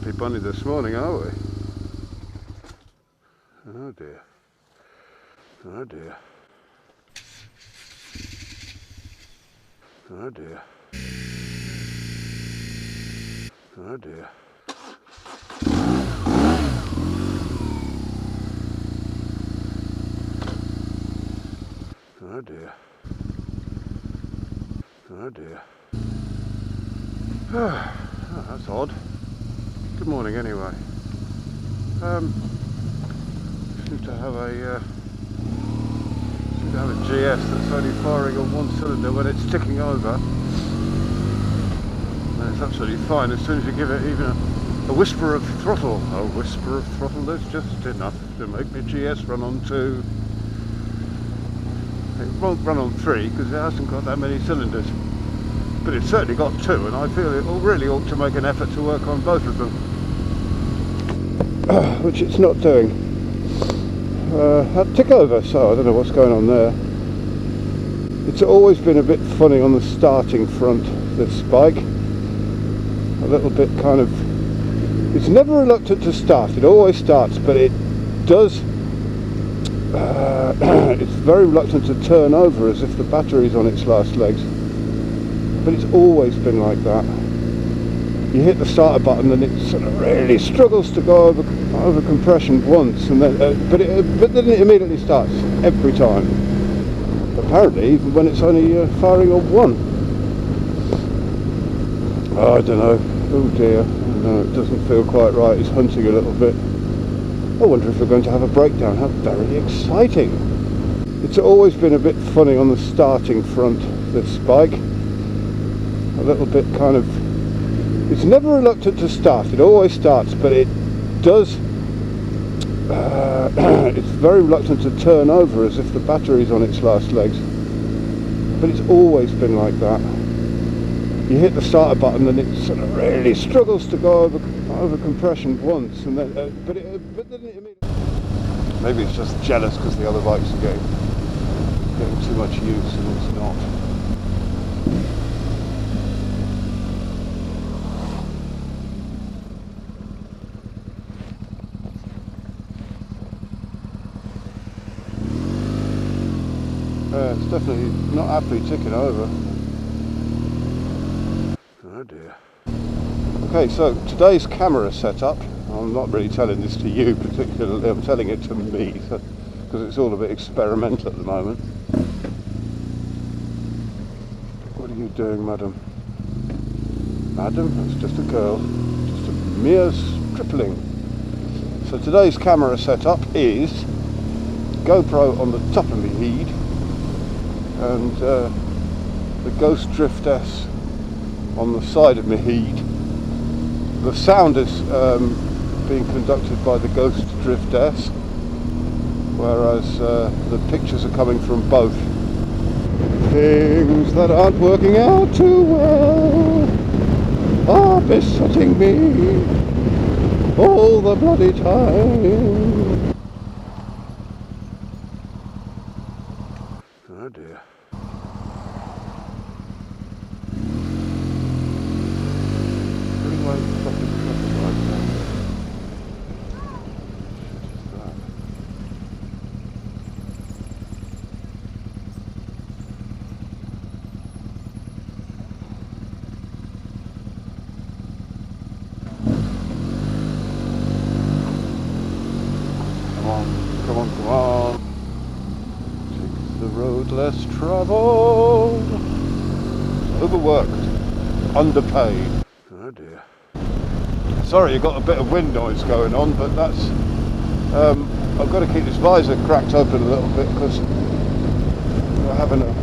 exactly bunny this morning, are we? Oh dear. Oh dear. Oh dear. Oh dear. Oh dear. Oh dear. Oh, that's odd. Good morning anyway. Seem to have a GS that's only firing on one cylinder when it's ticking over. And it's absolutely fine as soon as you give it even a whisper of throttle. A whisper of throttle is just enough to make the GS run on 2. It won't run on 3 because it hasn't got that many cylinders. But it's certainly got 2, and I feel it really ought to make an effort to work on both of them. Which it's not doing. Had tick over, so I don't know what's going on there. It's always been a bit funny on the starting front, this bike. A little bit kind of... It's never reluctant to start, it always starts, but it does... it's very reluctant to turn over as if the battery's on its last legs. But it's always been like that. You hit the starter button and it sort of really struggles to go over compression once, and then but then it immediately starts every time. Apparently, even when it's only firing on 1. Oh, I don't know. Oh dear. No, it doesn't feel quite right. It's hunting a little bit. I wonder if we're going to have a breakdown. How very exciting! It's always been a bit funny on the starting front, this bike. A little bit kind of... It's never reluctant to start, it always starts, but it does... it's very reluctant to turn over as if the battery's on its last legs. But it's always been like that. You hit the starter button and it sort of really struggles to go over compression once, and then but then it immediately... Maybe it's just jealous because the other bikes are getting too much use and it's not. It's definitely not happily ticking over. Oh dear. Okay, so today's camera setup, I'm not really telling this to you particularly, I'm telling it to me, because it's all a bit experimental at the moment. What are you doing, madam? Madam? That's just a girl. Just a mere stripling. So today's camera setup is GoPro on the top of my head, and the Ghost Drift S on the side of my head. The sound is being conducted by the Ghost Drift S, whereas the pictures are coming from both. Things that aren't working out too well are besetting me all the bloody time. Oh dear. Come on. Take the road less travelled. Overworked. Underpaid. Oh dear. Sorry, you've got a bit of wind noise going on, but that's... I've got to keep this visor cracked open a little bit because we're having a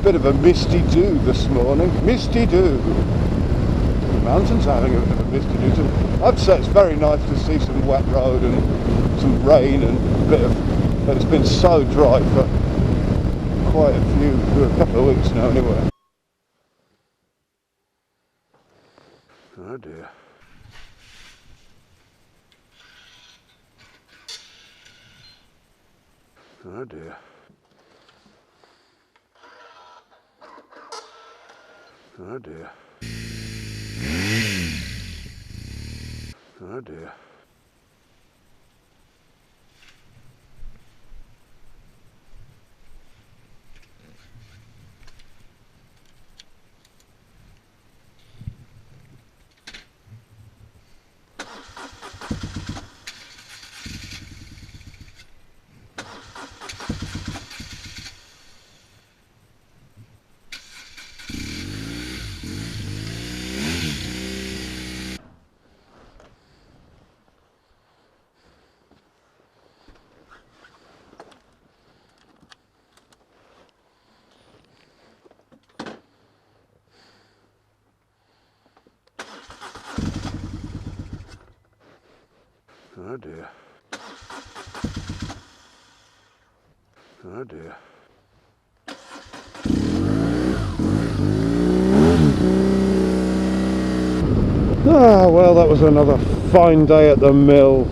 bit of a misty dew this morning. Misty dew. The mountains are having a bit of a misty dew too. I'd say it's very nice to see some wet road and some rain and a bit of... But it's been so dry for quite a couple of weeks now anyway. Oh dear. Oh dear. Oh dear. Oh dear. Oh dear. Oh dear. Ah, well, that was another fine day at the mill.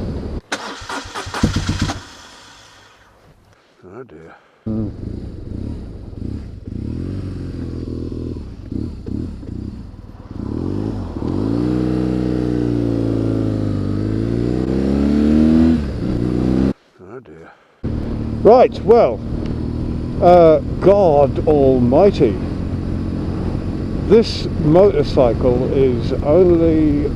Oh dear. Oh dear. Right, well, God Almighty. This motorcycle is only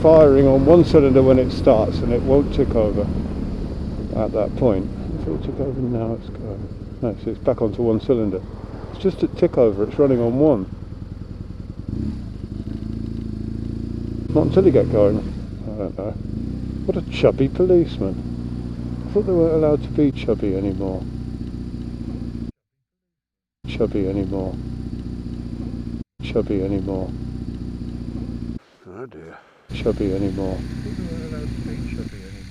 firing on one cylinder when it starts, and it won't tick over at that point. If it took over now, it's going. No, so it's back onto one cylinder. It's just a tick over, it's running on one. Not until you get going. I don't know. What a chubby policeman. I thought they weren't allowed to be chubby anymore. Chubby anymore. Chubby anymore. Oh dear. Chubby anymore. I thought they weren't allowed to be chubby anymore.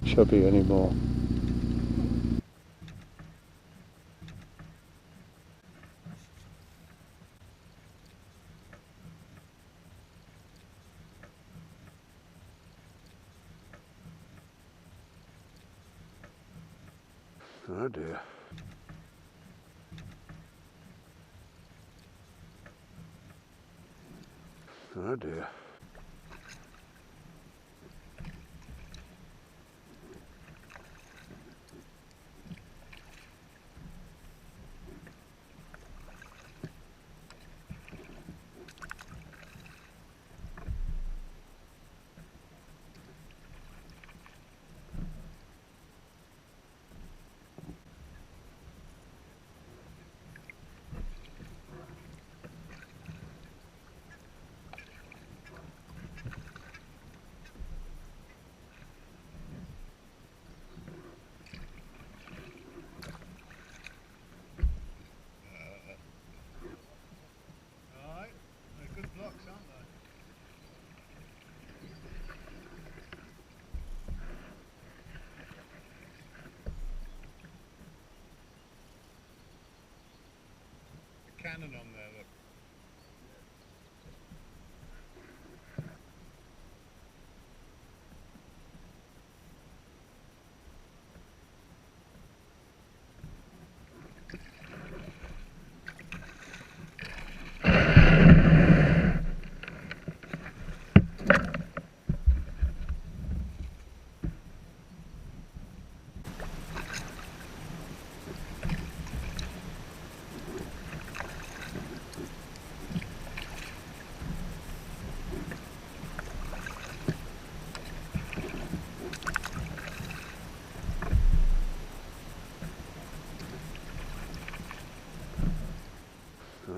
Chubby anymore. Oh dear. Oh dear. Alright, they're good blocks, aren't they? The cannon on there, look.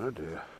Oh dear.